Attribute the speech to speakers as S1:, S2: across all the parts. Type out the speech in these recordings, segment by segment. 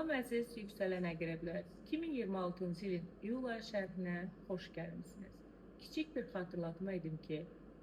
S1: Salam əziz yüksələn əqrəblər. 2026-cı ilin iyul ayı şərhinə xoş gəlmisiniz. Kiçik bir xatırlatma edim ki,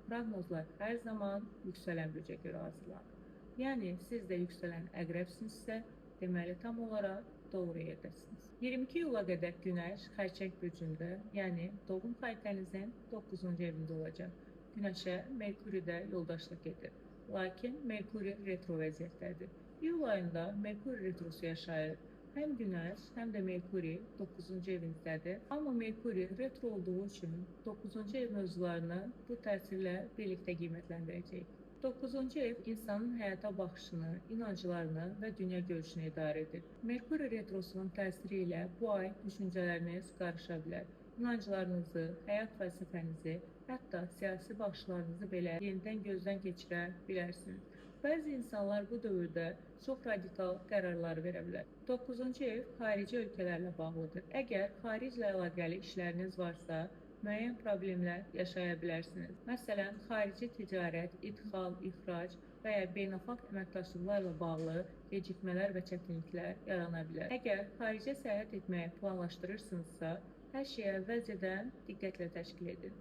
S1: proqnozlar hər zaman yüksələn bürcə görə hazırlanır. Yəni, siz də yüksələn əqrəbsinizsə, deməli tam olaraq doğru yerdəsiniz. 22 iyula qədər Günəş Xərçəng bürcündə, yəni doğum xəritənizin 9-cu evində olacaq. Günəşə Merkuri də yoldaşlıq edir. Lakin Merkuri retro vəziyyətdədir. İyul ayında Merkuri retrosu yaşayır. Həm Günəş, həm də Merkuri 9-cu evinizdədir. Amma Merkuri retro olduğu üçün 9-cu ev mövzularını bu təsirlə birlikdə qiymətləndirəcək. 9-cu ev insanın həyata baxışını, inanclarını və dünya görüşünü idarə edir. Merkuri retrosunun təsiri ilə bu ay düşüncələriniz qarışa bilər. İnanclarınızı, həyat fəlsəfənizi, hətta siyasi baxışlarınızı belə yenidən gözdən keçirə bilərsiniz. Bəzi insanlar bu dövrdə çox radikal qərarlar verə bilər. 9-cu ev xarici ölkələrlə bağlıdır. Əgər xariclə əlaqəli işləriniz varsa, müəyyən problemlər yaşaya bilərsiniz. Məsələn, xarici ticarət, idxal, ixrac və ya beynəlxalq əməkdaşlıqlarla bağlı gecikmələr və çətinliklər yarana bilər. Əgər xaricə səyahət etməyi planlaşdırırsınızsa, hər şeyi əvvəlcədən diqqətlə təşkil edin.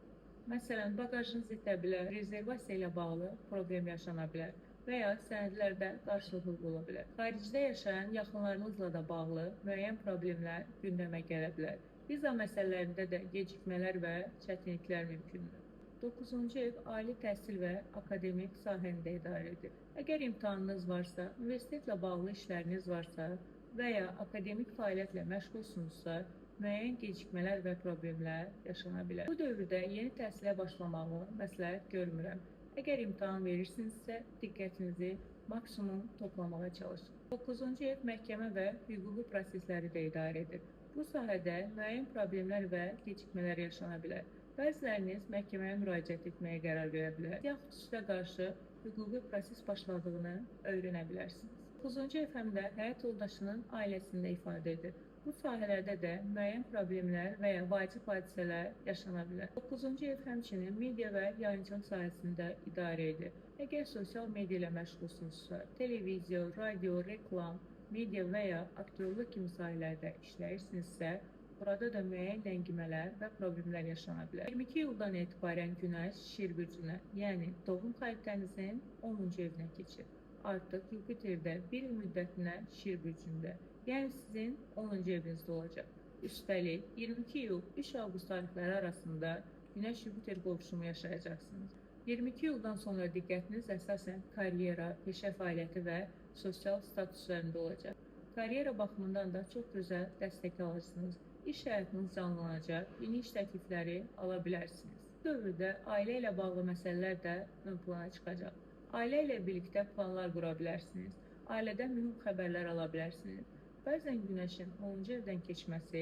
S1: Məsələn, bagajınız itə bilər, rezervasiya ilə bağlı problem yaşana bilər və ya sənədlərdə qarşılıqlı ola bilər. Xaricdə yaşayan yaxınlarınızla da bağlı müəyyən problemlər gündəmə gələ bilər. Viza məsələlərində də gecikmələr və çətinliklər mümkündür. 9-cu ev ali təhsil və akademik sahəni də idarə edir. Əgər imtahanınız varsa, universitetlə bağlı işləriniz varsa və ya akademik fəaliyyətlə məşğulsunuzsa, müəyyən gecikmələr və problemlər yaşana bilər. Bu dövrdə yeni təhsilə başlamağı məsləhət görmürəm. Əgər imtahan verirsinizsə, diqqətinizi maksimum toplamağa çalışın. 9-cu ev məhkəmə və hüquqi prosesləri də idarə edir. Bu sahədə müəyyən problemlər və gecikmələr yaşana bilər. Bəziləriniz məhkəməyə müraciət etməyə qərar verə bilər, yaxud sizə qarşı hüquqi proses başladığını öyrənə bilərsiniz. 9-cu ev həm də həyat yoldaşının ailəsində ifadə edir. Bu sahələrdə də müəyyən problemlər və ya vacib hadisələr yaşana bilər. 9-cu ev həmçinin media və yayımçılıq sahəsində idarə edir. Əgər sosial media ilə məşğulsunuzsa, televiziya, radio, reklam, media və ya aktyorluq kimi sahələrdə işləyirsinizsə, burada da müəyyən ləngimələr və problemlər yaşana bilər. 22 iyuldan etibarən Günəş Şir bürcünə, yəni doğum xəritənizin 10-cu evinə keçir. Artıq Yupiterdə bir il müddətinə Şir bürcündə, yəni sizin 10-cu evinizdə olacaq. Üstəlik, 22 iyul 3 avqust tarixləri arasında Günəş-Yupiter qovuşumu yaşayacaqsınız. 22 iyuldan sonra diqqətiniz əsasən karyera, peşə fəaliyyəti və sosial statuslarında olacaq. Karyera baxımından da çox gözəl dəstək alırsınız. İş həyatınız canlanacaq, yeni iş təklifləri ala bilərsiniz. Bu dövrdə ailə ilə bağlı məsələlər də ön plana çıxacaq. Ailə ilə birlikdə planlar qura bilərsiniz. Ailədən mühüm xəbərlər ala bilərsiniz. Bəzən Günəşin 10-cu evdən keçməsi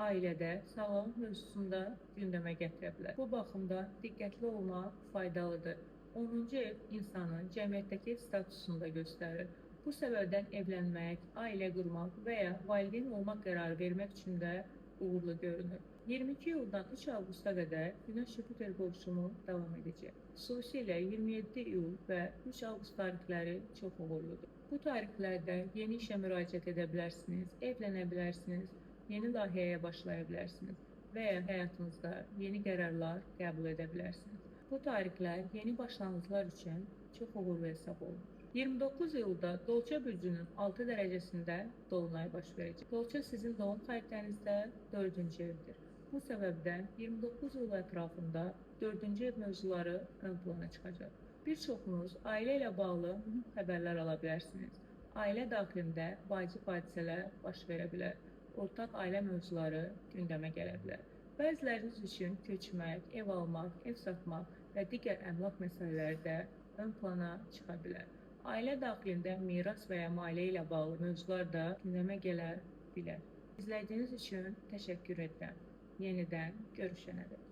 S1: ailədə sağlamlıq mövzusunda gündəmə gətirə bilər. Bu baxımda diqqətli olmaq faydalıdır. 10-cu ev insanın cəmiyyətdəki statusunu da göstərir. Bu səbəbdən evlənmək, ailə qurmaq və ya valideyn olmaq qərarı vermək üçün də uğurlu görünür. 22 iyuldan 3 avqusta qədər Günəş-Yupiter qovuşumu davam edəcək. Xüsusilə 27 iyul və 3 avqust tarixləri çox uğurludur. Bu tarixlərdə yeni işə müraciət edə bilərsiniz, evlənə bilərsiniz, yeni layihəyə başlaya bilərsiniz və ya həyatınızda yeni qərarlar qəbul edə bilərsiniz. Bu tarixlər yeni başlanğıclar üçün çox uğurlu hesab olunur. 29 iyulda Dolça bürcünün 6 dərəcəsində dolunay baş verəcək. Dolça sizin doğum xəritənizdə 4-cü evdir. Bu səbəbdən 29 iyul ətrafında 4-cü ev mövzuları ön plana çıxacaq. Bir çoxunuz ailə ilə bağlı mühüm xəbərlər ala bilərsiniz. Ailə daxilində vacib hadisələr baş verə bilər. Ortaq ailə mövzuları gündəmə gələ bilər. Bəziləriniz üçün köçmək, ev almaq, ev satmaq və digər əmlak məsələləri də ön plana çıxa bilər. Ailə daxilində miras və ya maliyyə ilə bağlı mövzular da gündəmə gələ bilər. İzlədiyiniz üçün təşəkkür edirəm. Yenidən görüşənədək.